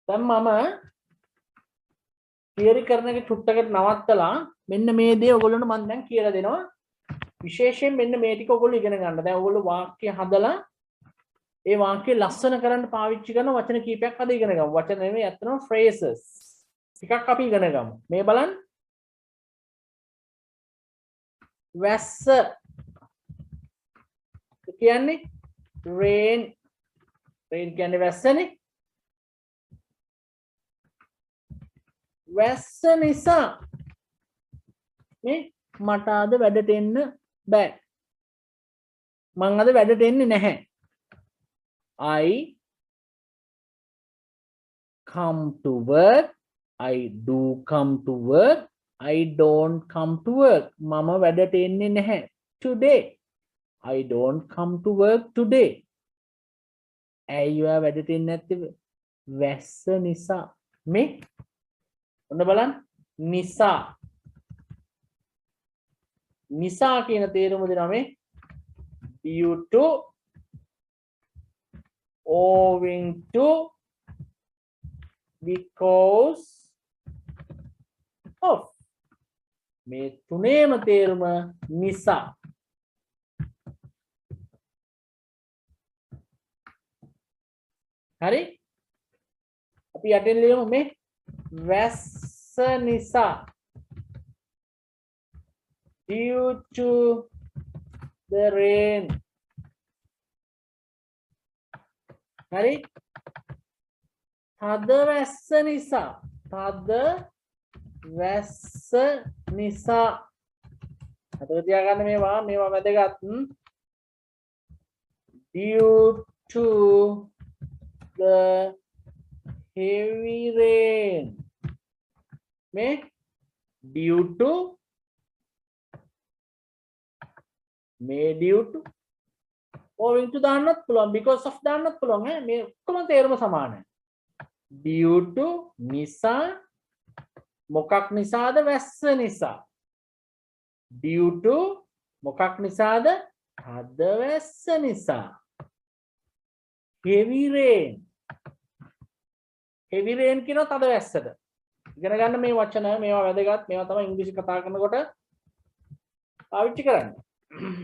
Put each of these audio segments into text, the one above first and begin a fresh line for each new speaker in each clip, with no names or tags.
දැන් මම තියරි කරන එක චුට්ටකට නවත්තලා මෙන්න මේ දේ ඔයගොල්ලන්ට මම දැන් කියලා දෙනවා. විශේෂයෙන් මෙන්න මේ ටික ඔයගොල්ලෝ ඉගෙන ගන්න. දැන් ඔයගොල්ලෝ වාක්‍ය හදලා ඒ වාක්‍ය ලස්සන කරන්න පාවිච්චි කරන වචන කීපයක් අද ඉගෙන ගමු. වචන නෙමෙයි අතන phrases. ටිකක් අපි ඉගෙන ගමු. මේ බලන්න. වැස්ස කියන්නේ rain. rain කියන්නේ වැස්සනේ. වැස්ස නිසා මේ මට අද වැඩට එන්න බෑ. මං අද වැඩට එන්නේ නැහැ. I come to work. I do come to work. I don't come to work. මම වැඩට එන්නේ නැහැ. Today. I don't come to work today. ඇයි ඔයා වැඩට එන්නේ නැත්තේ? වැස්ස නිසා. මේ ඔන්න බලන්න. නිසා. නිසා කියන තේරුම දෙනවා මේ due to, owing to, because of. මේ තුනේම තේරුම නිසා. හරි? අපි යටින් ලියමු මේ වැස්ස නිසා. Due to the rain. හරි? තද වැස්ස නිසා. තද වැස්ස නිසා. අතට තියාගන්න මේවා වැදගත්. Due to the heavy rain. මේ due to මේ due to, owing to දාන්නත් පුළුවන්, because of දාන්නත් පුළුවන් ඈ. මේ ඔක්කොම තේරුම සමානයි. due to නිසා. මොකක් නිසාද? වැස්ස නිසා. due to මොකක් නිසාද? තද වැස්ස නිසා. heavy rain. heavy rain කියන තද වැස්සට. ඉගෙන ගන්න මේ වචන මේවා වැදගත්. මේවා තමයි ඉංග්‍රීසි කතා කරනකොට පාවිච්චි කරන්නේ.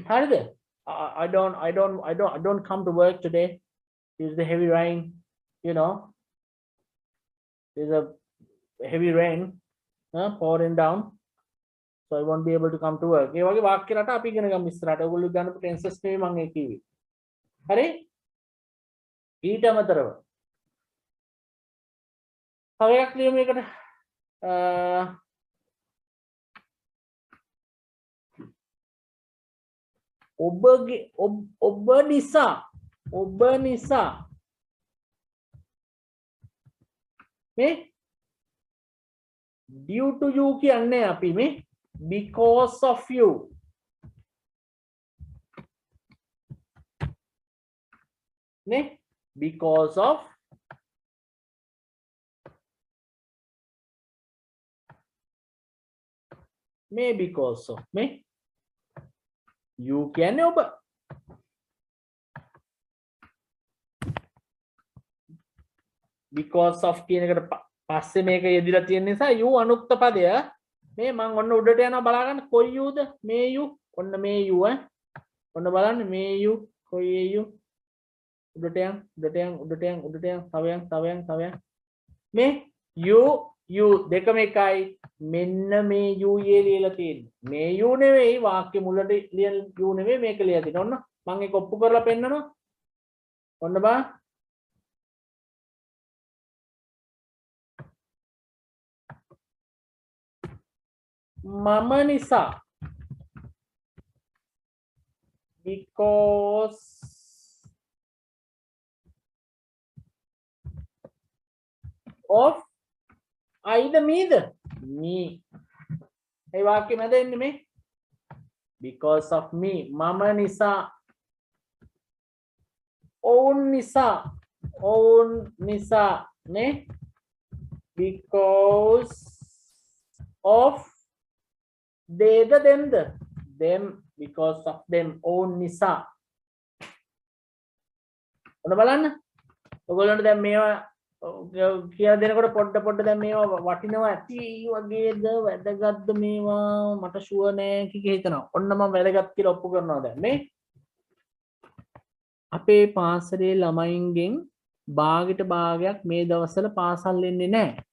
හරිද? I don't come to work today. It's the heavy rain, you know. There's a heavy rain pouring down, so I won't be able to come to work. ඒ වගේ වාක්‍ය රට අපි ඉගෙන ගමු ඉස්සරහට. ඔයගොල්ලෝ ගන්න ටෙන්සස් නෙමෙයි මම ඒ කිව්වේ. හරි? ඊට අමතරව තව එකක් ලියමු එකට. ඔබ නිසා මේ due to you කියන්නේ අපි මේ because of you. නේ because of මේ because of මේ you කියන්නේ ඔබ. because of කියන එකට පස්සේ මේක යෙදිලා තියෙන නිසා you අනුක්ත පදය. මේ මම ඔන්න උඩට යනවා බලා ගන්න. කොයි youද? මේ you. ඔන්න මේ you ඈ. ඔන්න බලන්න මේ you. කොයි you? උඩට යන්. තව යන්. මේ you දෙකම එකයි. මෙන්න මේ you ලියලා තියෙන්නේ. මේ you නෙවෙයි වාක්‍ය මුලට ලියන you නෙවෙයි මේක ලියලා තියෙන්නේ. ඔන්න මම ඒක ඔප්පු කරලා පෙන්නනවා. ඔන්න බලන්න. මම නිසා. because of අයිද මීද? me. ඒ වාක්‍යෙ මැද එන්නේ මේ because of me. මම නිසා. ඔවුන් නිසා නේ because of theyද themද? them because of them. ඔවුන් නිසා. ඔන්න බලන්න. ඔයගොල්ලන්ට දැන් මේවා කියලා දෙනකොට පොඩ්ඩ දැන් මේවා වටිනවා ඇති වගේද වැදගත්ද මේවා මට ෂුවර් නෑ කික හිතනවා. ඔන්න මම වැදගත් කියලා ඔප්පු කරනවා දැන් මේ අපේ පාසලේ ළමයින්ගෙන් භාගයට භාගයක් මේ දවස්වල පාසල් එන්නේ නැහැ.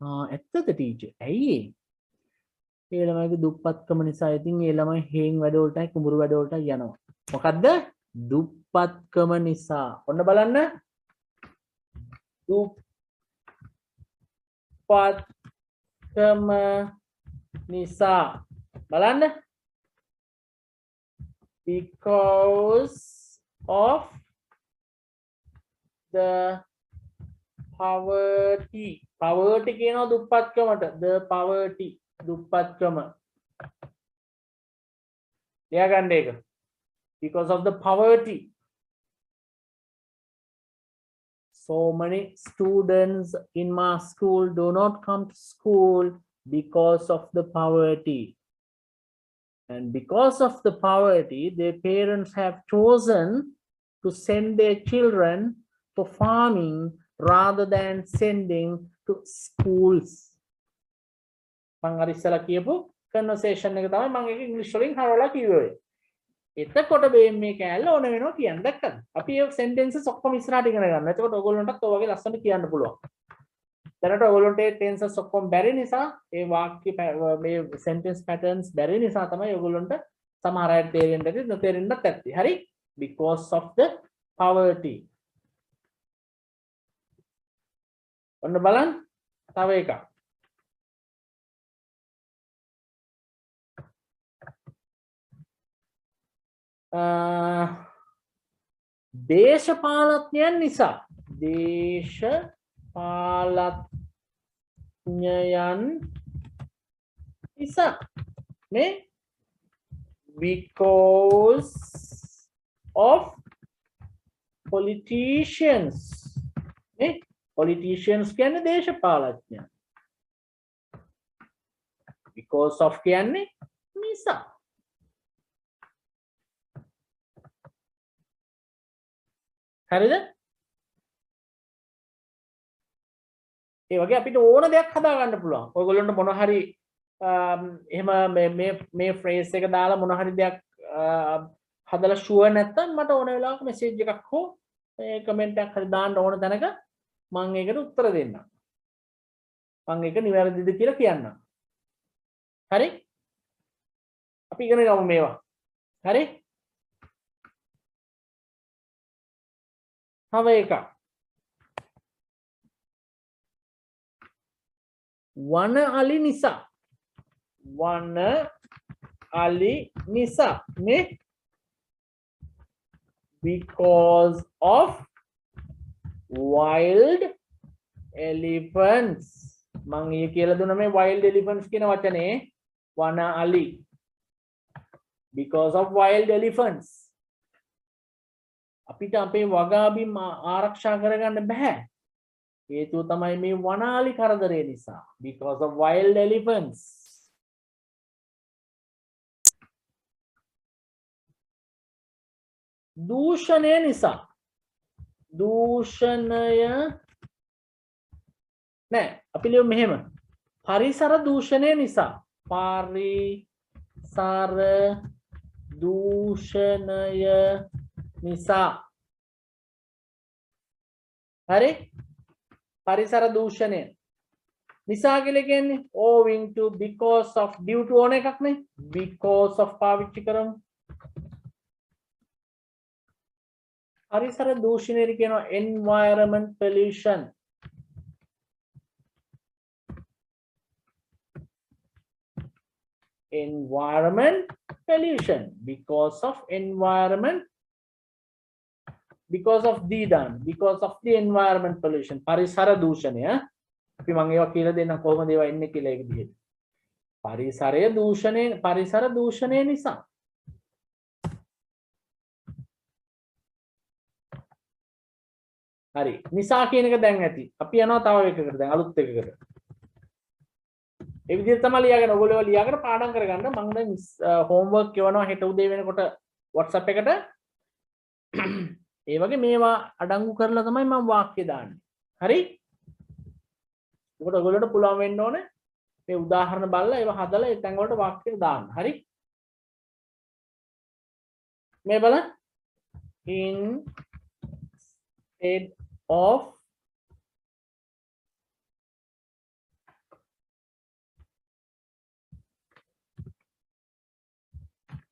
ඇත්තද ටීචර්? ඇයි ඒ ළමයිගේ දුප්පත්කම නිසා ඉතින් ඒ ළමයි හේන් වැඩවලටයි කුඹුරු වැඩවලටයි යනවා. මොකද්ද? දුප්පත්කම නිසා. ඔන්න බලන්න. දුප්පත්කම නිසා. බලන්න. Because of the poverty. Poverty කියනවා දුප්පත්කමට. The poverty. දුප්පත්කම. ලියා ගන්න ඒක. Because of the poverty. So many students in my school do not come to school because of the poverty. And because of the poverty, their parents have chosen to send their children for farming rather than sending to schools. මම අර ඉස්සලා කියපු conversation එක තමයි මම ඒක ඉංග්‍රීසි වලින් හරවලා කිව්වේ. එතකොට මේ කෑල්ල ඕන වෙනවා කියන්න දැක්කද? අපි ඒ sentences ඔක්කොම ඉස්සරහට ඉගෙන ගන්නවා. එතකොට ඔයගොල්ලන්ටත් ඔය වගේ ලස්සනට කියන්න පුළුවන්. දැනට ඔයගොල්ලන්ට ඒ tenses ඔක්කොම බැරි නිසා ඒ වාක්‍ය මේ sentence patterns බැරි නිසා තමයි ඔයගොල්ලන්ට සමහර අය තේරෙන්නේ නැති නොතේරෙන්නත් ඇත්තේ. හරි? Because of the poverty. ඔන්න බලන්න තව එකක්. දේශපාලඥයන් නිසා මේ because of politicians මේ politicians කියන්නේ දේශපාලඥයන් because of කියන්නේ නිසා හරිද? ඒ වගේ අපිට ඕන දෙයක් හදා ගන්න පුළුවන්. ඔයගොල්ලන්ට මොන හරි එහෙම මේ phrase එක දාලා මොන හරි දෙයක් හදලා sure නැත්නම් මට ඕන වෙලාවක message එකක් හෝ comment එකක් හරි දාන්න ඕන තැනක මම ඒකට උත්තර දෙන්නම්. මම ඒක නිවැරදිද කියලා කියන්නම්. හරි? අපි ඉගෙන ගමු මේවා. හරි? තව එකක්. වන අලි නිසා මේ because of wild elephants මම ඊයේ කියලා දුන්නා මේ wild elephants කියන වචනේ වන අලි because of wild elephants අපිට අපේ වගාබිම් ආරක්ෂා කරගන්න බෑ හේතුව තමයි මේ වනාලි කරදරේ නිසා because of wild elephants දූෂණය නිසා දූෂණය නෑ අපි ලියමු මෙහෙම පරිසර දූෂණය නිසා පරිසර දූෂණය නිසා හරි පරිසර දූෂණය නිසා කියලා කියන්නේ owing to because of due to ඕන එකක් නේ because of පාවිච්චි කරමු පරිසර දූෂණය කියනවා environment pollution because of environment because of the environment pollution පරිසර දූෂණය අපි මම ඒවා කියලා දෙන්නම් කොහොමද ඒවා එන්නේ කියලා ඒක දිහේ පරිසර දූෂණය නිසා හරි නිසා කියන එක දැන් ඇති අපි යනවා තව එකකට දැන් අලුත් එකකට ඒ විදිහට තමයි ලියාගෙන ඔයගොල්ලෝ ලියාගෙන පාඩම් කරගන්න මම දැන් homework කියවනවා හෙට උදේ වෙනකොට WhatsApp එකට ඒ වගේ මේවා අඩංගු කරලා තමයි මම වාක්‍ය දාන්නේ හරි? ඒකට ඔයගොල්ලන්ට පුළුවන් වෙන්න ඕනේ මේ උදාහරණ බලලා ඒවා හදලා ඒ තැන් වලට වාක්‍ය දාන්න. හරි? මේ බලන්න. Instead of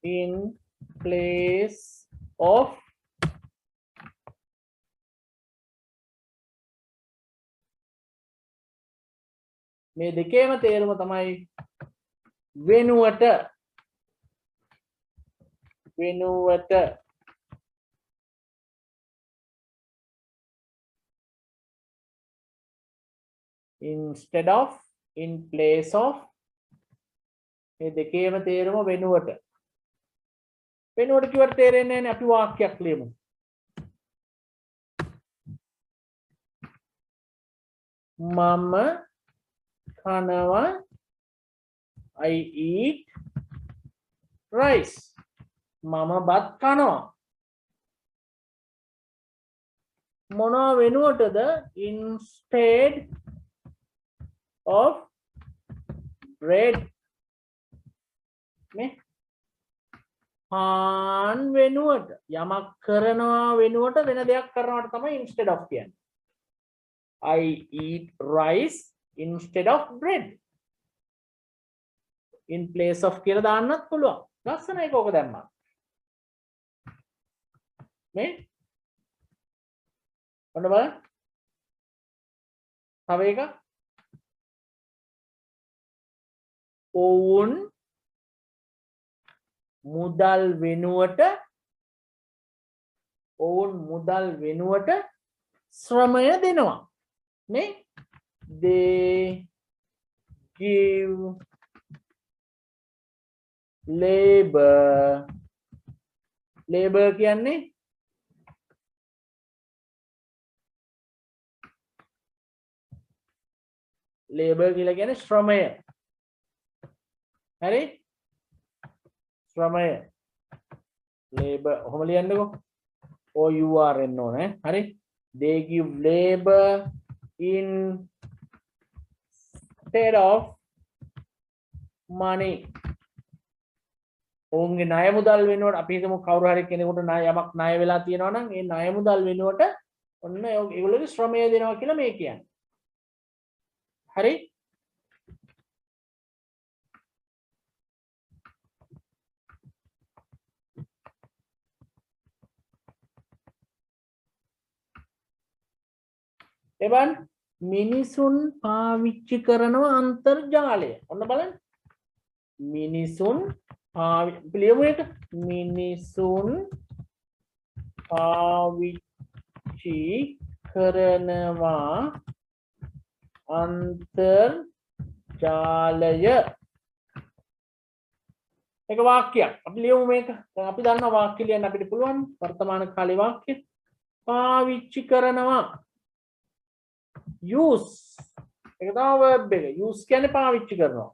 in place of මේ දෙකේම තේරුම තමයි වෙනුවට instead of in place of මේ දෙකේම තේරුම වෙනුවට කිව්වට තේරෙන්නේ නැහැ අපි වාක්‍යයක් ලියමු මම කනවා I eat rice මම බත් කනවා මොනවා වෙනුවටද instead of bread මේ පාන් වෙනුවට යමක් කරනවා වෙනුවට වෙන දෙයක් කරනවට තමයි instead of කියන්නේ I eat rice instead of bread in place of කියලා දාන්නත් පුළුවන් ලස්සනයි කෝක දැම්මා මේ ඔන්න බලන්න තව එක ඔවුන් මුදල් වෙනුවට ශ්‍රමය දෙනවා නේ they give labor කියන්නේ labor කියලා කියන්නේ ශ්‍රමය හරි ශ්‍රමය labor ඔහොම ලියන්නකෝ OUR එන්න ඕනේ හරි they give labor instead of money ඔවුන්ගේ ණය මුදල් වෙනුවට අපි හිතමු කවුරු හරි කෙනෙකුට යමක් ණය වෙලා තියෙනවා නම් ඒ ණය මුදල් වෙනුවට ඔන්න ඒගොල්ලෝගේ ශ්‍රමය දෙනවා කියලා මේ කියන්නේ හරි එවන් මිනිසුන් පාවිච්චි කරනවා අන්තර්ජාලය ඔන්න බලන්න මිනිසුන් මිනිසුන් පාවිච්චි කරනවා අන්තර්ජාලය එක වාක්‍යයක් අපි ලියමු මේක දැන් අපි දන්නවා වාක්‍ය ලියන්න අපිට පුළුවන් වර්තමාන කාලේ වාක්‍ය පාවිච්චි කරනවා use එක තමයි verb එක use කියන්නේ පාවිච්චි කරනවා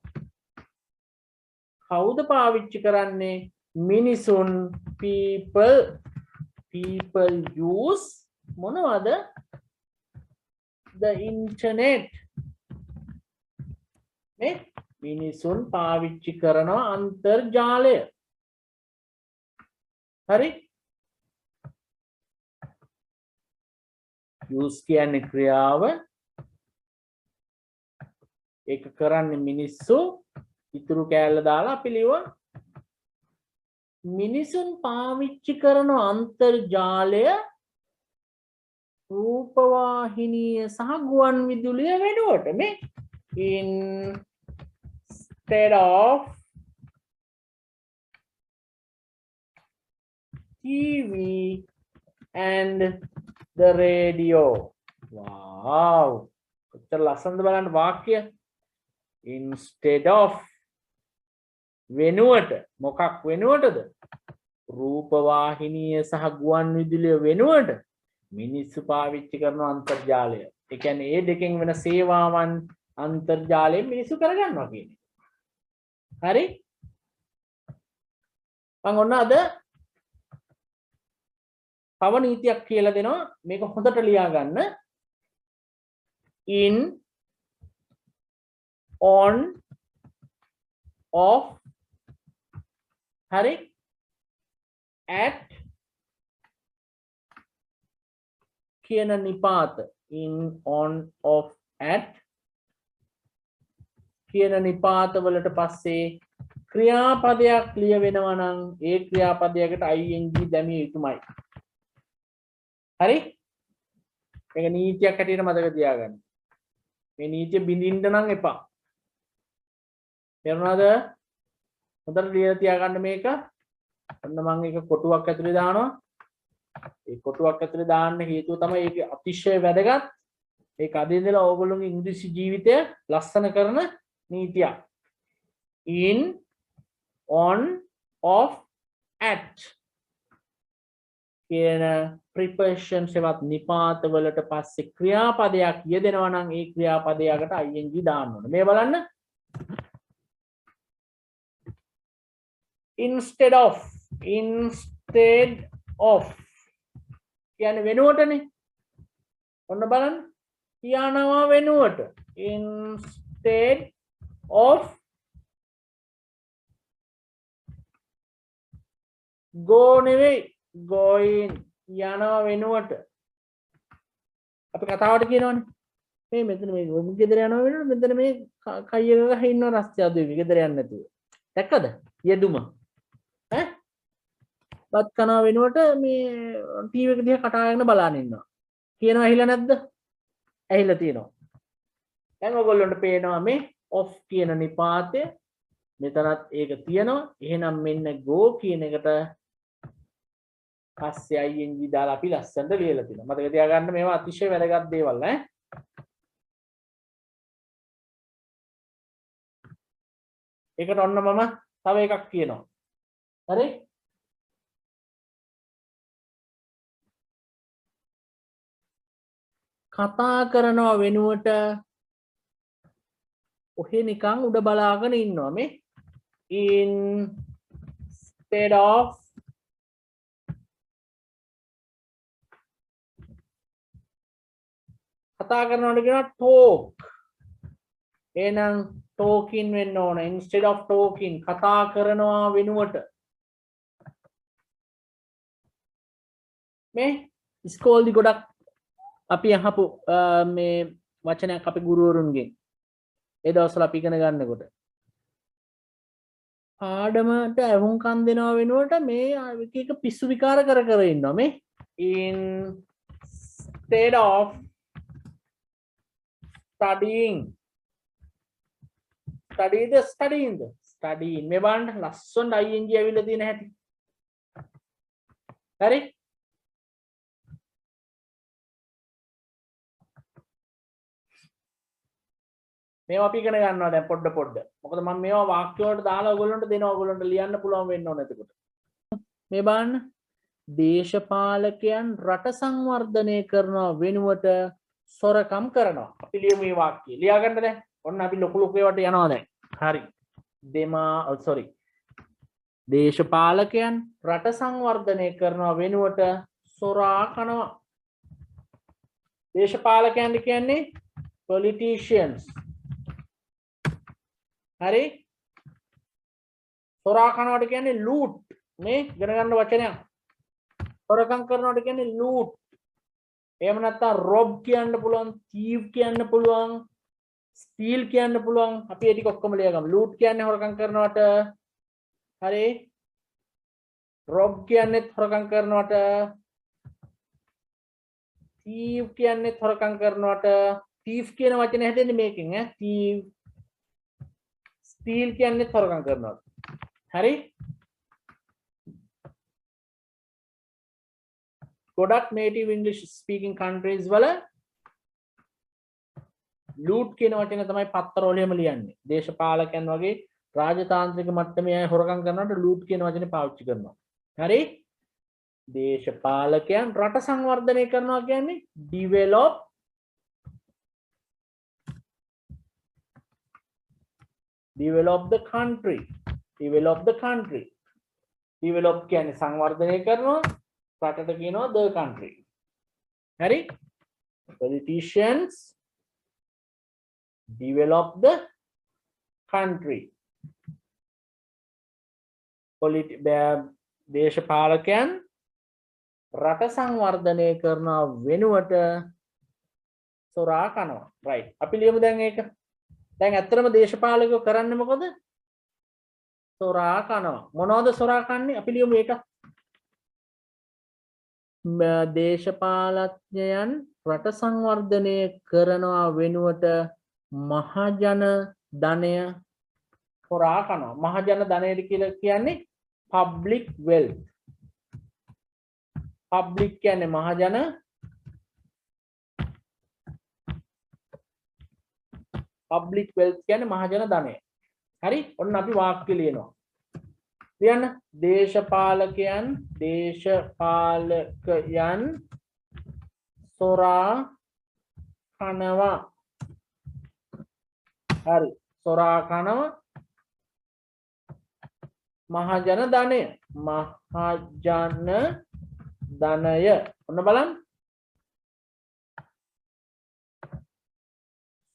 කවුද පාවිච්චි කරන්නේ මිනිසුන් people use මොනවද the internet මේ මිනිසුන් පාවිච්චි කරනවා අන්තර්ජාලය හරි use කියන්නේ ක්‍රියාව ඒක කරන්නේ මිනිස්සු ඉතුරු කෑල්ල දාලා අපි ලියුවා මිනිසුන් පාවිච්චි කරන අන්තර්ජාලය රූපවාහිනිය සහ ගුවන් විදුලිය වෙනුවට මේ instead of TV and the radio wow කොච්චර ලස්සනද බලන්න වාක්‍ය instead of වෙනුවට මොකක් වෙනුවටද රූපවාහිනිය සහ ගුවන් විදුලිය වෙනුවට මිනිස්සු පාවිච්චි කරන අන්තර්ජාලය ඒ කියන්නේ මේ දෙකෙන් වෙන සේවාවන් අන්තර්ජාලයෙන් මිනිස්සු කරගන්නවා කියන්නේ හරි මම ඔන්න අද තව නීතියක් කියලා දෙනවා මේක හොඳට ලියා ගන්න in, on, off, hari, at කියන නිපාත in, on, off, at කියන නිපාත වලට පස්සේ ක්‍රියාපදයක් ලියවෙනවා නම් ඒ ක්‍රියාපදයකට ing දැමිය යුතුමයි. හරි? මේක නීතියක් හැටියට මතක තියාගන්න. මේ නීතිය බින්දින්න නම් එපා. තේරුණාද? හොඳට ලියලා තියාගන්න මේක. ඔන්න මම ඒක කොටුවක් ඇතුලේ දානවා. ඒ කොටුවක් ඇතුලේ දාන්න හේතුව තමයි ඒක අතිශය වැදගත්. ඒක අද ඉඳලා ඕගොල්ලෝගේ ඉංග්‍රීසි ජීවිතය ලස්සන කරන නීතියක්. in, on, off, at කියන preposition සෙවත් නිපාත වලට පස්සේ ක්‍රියාපදයක් යෙදෙනවා නම් ඒ ක්‍රියාපදයකට ing දාන්න ඕනේ. මේ බලන්න. instead of කියන්නේ වෙනුවටනේ. ඔන්න බලන්න. කියනවා වෙනුවට instead of go නෙවෙයි going යනවා වෙනුවට අපි කතාවට කියනවනේ මේ මෙතන මේ ගෙදර යනවා වෙනුවට මෙතන මේ කය ගහ ඉන්න රස්තිය අදුවේ ගෙදර යන්නේ නැතුව දැක්කද යෙදුම ඈ බත් කනවා වෙනුවට මේ ටීවී එක දිහා කටාගෙන බලන ඉන්නවා කියනවා ඇහිලා නැද්ද ඇහිලා තියෙනවා දැන් ඔයගොල්ලන්ට පේනවා මේ off කියන නිපාතය මෙතනත් ඒක තියෙනවා එහෙනම් මෙන්න go කියන එකට පස්සේ ing දාලා අපි ලස්සනට ලියලා තිනවා. මතක තියාගන්න මේවා අතිශය වැදගත් දේවල් ඈ. ඒකට ඔන්න මම තව එකක් කියනවා. හරි? කතා කරනවා වෙනුවට ඔහේ නිකන් උඩ බලාගෙන ඉන්නවා මේ instead of කතා කරනවට කියනවා talk. එහෙනම් talking වෙන්න ඕන. instead of talking කතා කරනවා වෙනුවට. මේ ඉස්කෝලේදී ගොඩක් අපි අහපු මේ වචනයක් අපේ ගුරුවරුන්ගෙන් ඒ දවස්වල අපි ඉගෙන ගන්නකොට පාඩමට අහුම්කම් දෙනවා වෙනුවට මේ එක එක පිස්සු විකාර කර කර ඉන්නවා මේ instead of studying studying මේ බලන්න ලස්සන ing ඇවිල්ලා තියෙන හැටි හරි මේවා අපි ඉගෙන ගන්නවා දැන් පොඩ මොකද මම මේවා වාක්‍ය වලට දාලා ඔයගොල්ලන්ට දෙනවා ඔයගොල්ලන්ට ලියන්න පුළුවන් වෙන්න ඕන එතකොට මේ බලන්න දේශපාලකයන් රට සංවර්ධනය කරනවා වෙනුවට සොරකම් කරනවා. අපි ලියමු මේ වාක්‍යය. ලියා ගන්න දැන්. ඔන්න අපි ලොකු ඒවට යනවා දැන්. හරි. දේශපාලකයන් රට සංවර්ධනය කරනවා වෙනුවට සොරා කනවා. දේශපාලකයන් කියන්නේ politicians. හරි. සොරා කනවට කියන්නේ loot. මේ ඉගෙන ගන්න වචනයක්. සොරකම් කරනවට කියන්නේ loot. එහෙම නැත්නම් rob කියන්න පුළුවන්, thief කියන්න පුළුවන්, steal කියන්න පුළුවන්. අපි ඒ ටික ඔක්කොම ලියගමු. loot කියන්නේ හොරකම් කරනවට. හරි. rob කියන්නේ හොරකම් කරනවට. thief කියන්නේ හොරකම් කරනවට. thief කියන වචනේ හැදෙන්නේ මේකෙන් ඈ. thief. steal කියන්නේ හොරකම් කරනවට. හරි. ගොඩක් native English speaking countries වල loot කියන වචනේ තමයි පත්තරවල එහෙම ලියන්නේ. දේශපාලකයන් වගේ රාජතාන්ත්‍රික මට්ටමේ අය හොරකම් කරනකොට loot කියන වචනේ පාවිච්චි කරනවා. හරි? දේශපාලකයන් රට සංවර්ධනය කරනවා කියන්නේ develop the country. develop කියන්නේ සංවර්ධනය කරනවා රටට කියනවා the country. හරි? politicians develop the country. දේශපාලකයන් රට සංවර්ධනය කරන වෙනුවට සොරා කනවා. right. අපි ලියමු දැන් ඒක. දැන් ඇත්තටම දේශපාලකයෝ කරන්නේ මොකද? සොරා කනවා. මොනවද සොරා කන්නේ? අපි ලියමු ඒක. දේශපාලඥයන් රට සංවර්ධනය කරනවා වෙනුවට මහජන ධනය හොරා කනවා. මහජන ධනය කියලා කියන්නේ public wealth. public කියන්නේ මහජන, public wealth කියන්නේ මහජන ධනය. හරි? ඔන්න අපි වාක්‍ය ලියනවා. ලියන්න. දේශපාලකයන් සොරා කනවා. හරි. සොරා කනවා මහජන ධනය. මහජන ධනය. ඔන්න බලන්න.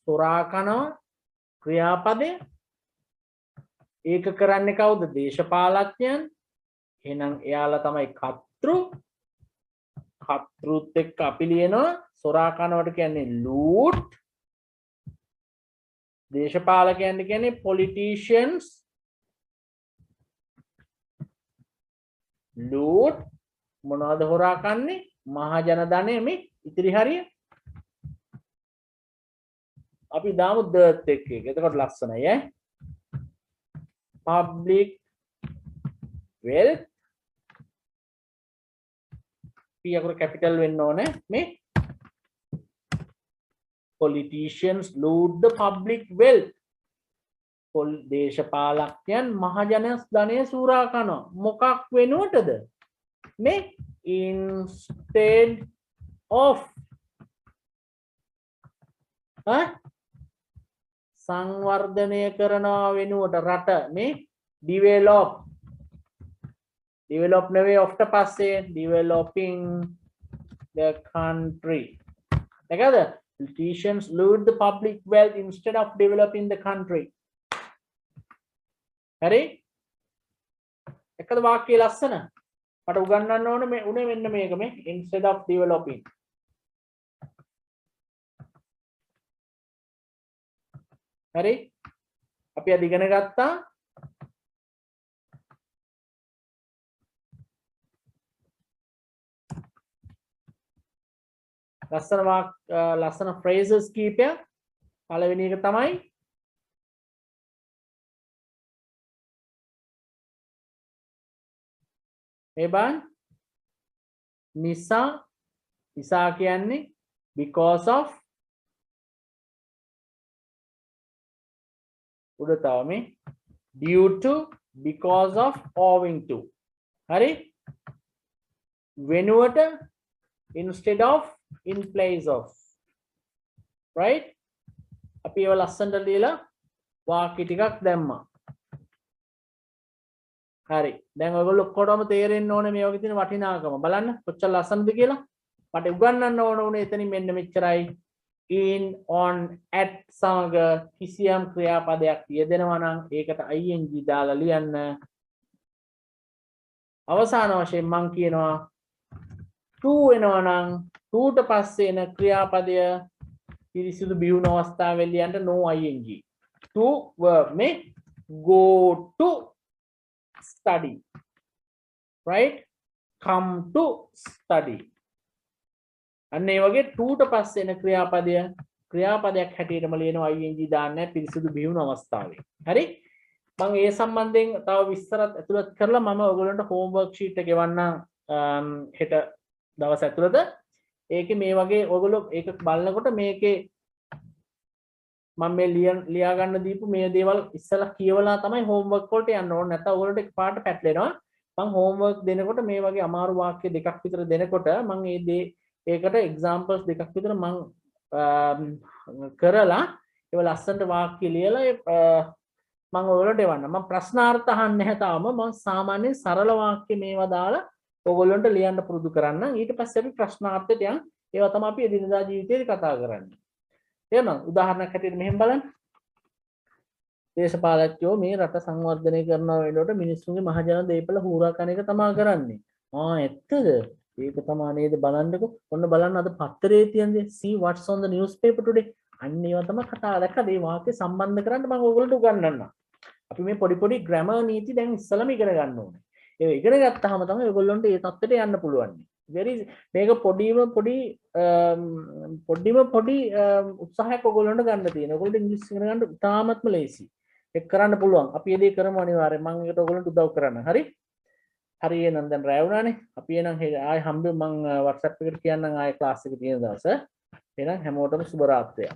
සොරා කනවා ක්‍රියාපදය. ඒක කරන්නේ කවුද? දේශපාලඥයන්. එහෙනම් එයාලා තමයි කර්තෘ. කර්තෘත් එක්ක අපි ලියනවා සොරා කනවට කියන්නේ loot. දේශපාලකයන් කියන්නේ politicians. loot මොනවද හොරා කන්නේ? මහජන ධනය. මේ ඉතිරි හරිය අපි දාමු දර්ත් එක්ක. එතකොට ලස්සනයි ඈ. public wealth P අකුර capital වෙන්න ඕනේ. මේ politicians loot the public wealth. දේශපාලකයන් මහජන ධනය සූරා කරනවා. මොකක් වෙනුවටද? මේ instead of සංවර්ධනය කරනවා වෙනුවට රට මේ develop නෙවෙයි of පස්සේ developing the country. දැකද? Politicians loot the public wealth instead of developing the country. හරි? එකද වාක්‍යය ලස්සන? මට උගන්වන්න ඕනේ මේ උනේ මෙන්න මේක මේ instead of developing. හරි? අපි අද ඉගෙන ගත්තා ලස්සන phrases කීපයක්. පළවෙනි එක තමයි මේ බලන්න. නිසා කියන්නේ because of උඩ තව මේ due to, because of, owing to. හරි? වෙනුවට instead of, in place of. right? අපි ඒව ලස්සනට ලියලා වාක්‍ය ටිකක් දැම්මා. හරි. දැන් ඔයගොල්ලෝ ඔක්කොටම තේරෙන්න ඕනේ මේ වගේ තියෙන වටිනාකම. බලන්න කොච්චර ලස්සනද කියලා. මට උගන්වන්න ඕන උනේ එතනින් මෙන්න මෙච්චරයි. in, on, at සමග කිසියම් ක්‍රියාපදයක් යෙදෙනවා නම් ඒකට ing දාලා ලියන්න. අවසාන වශයෙන් මම කියනවා to වෙනවා නම් to ට පස්සේ එන ක්‍රියාපදය පිරිසිදු බිහුණු අවස්ථාවේ ලියන්න no ing. to verb මේ go to study. right? come to study. අන්න ඒ වගේ to ට පස්සේ එන ක්‍රියාපදයක් හැටියටම ලියනවා ing දාන්න පිරිසිදු බිහුණු අවස්ථාවේ. හරි? මම ඒ සම්බන්ධයෙන් තව විස්තරත් ඇතුළත් කරලා මම ඔයගොල්ලන්ට homework sheet එක ගෙවන්නම් හෙට දවස් ඇතුළත. ඒකේ මේ වගේ ඔයගොල්ලෝ ඒක බලනකොට මේකේ මම මේ ලියා ගන්න දීපු මේ දේවල් ඉස්සලා කියවලා තමයි homework වලට යන්න ඕනේ. නැත්නම් ඔයගොල්ලන්ට එකපාරට පැටලෙනවා. මම homework දෙනකොට මේ වගේ අමාරු වාක්‍ය දෙකක් විතර දෙනකොට මම ඒකට examples දෙකක් විතර මම කරලා ඒව ලස්සනට වාක්‍ය ලියලා මම ඔයගොල්ලන්ට එවන්න. මම ප්‍රශ්නාර්ථ අහන්නේ නැහැ තාම. මම සාමාන්‍ය සරල වාක්‍ය මේවා දාලා ඔයගොල්ලන්ට ලියන්න පුරුදු කරන්න. ඊට පස්සේ අපි ප්‍රශ්නාර්ථයට යන්. ඒවා තමයි අපි එදිනදා ජීවිතේදී කතා කරන්නේ. තේරුණාද? උදාහරණයක් හැටියට මෙහෙම බලන්න. දේශපාලකයෝ මේ රට සංවර්ධනය කරනවා වෙනකොට මිනිස්සුන්ගේ මහජන දේපල හූරා කන එක තමයි කරන්නේ. ඇත්තද? ඒක තමයි නේද බලන්නකො. ඔන්න බලන්න අද පත්තරේ තියෙන දේ see what's on the newspaper today. අන්න ඒවා තමයි කතා දැක්කද? මේ වාක්‍ය සම්බන්ධ කරන්න මම ඔයගොල්ලන්ට උගන්වන්නම්. අපි මේ පොඩි පොඩි ග්‍රැමර් නීති දැන් ඉස්සලම ඉගෙන ගන්න ඕනේ. ඒ ඉගෙන ගත්තාම තමයි ඔයගොල්ලන්ට ඒ තත්ත්වයට යන්න පුළුවන්. මේක පොඩි උත්සාහයක් ඔයගොල්ලන්ට ගන්න තියෙනවා. ඔයගොල්ලෝ ඉංග්‍රීසි ඉගෙන ගන්න ඉතාමත්ම ලේසි. ඒක කරන්න පුළුවන්. අපි ඒ දේ කරමු අනිවාර්යෙන්. මම ඒකට ඔයගොල්ලන්ට උදව් කරන්න. හරි? හරි එහෙනම් දැන් රැ වුණානේ. අපි එහෙනම් ආයෙ හම්බෙමු. මම WhatsApp එකට කියන්නම් ආයෙ ක්ලාස් එක තියෙන දවස. එහෙනම් හැමෝටම සුබ රාත්‍රියක්.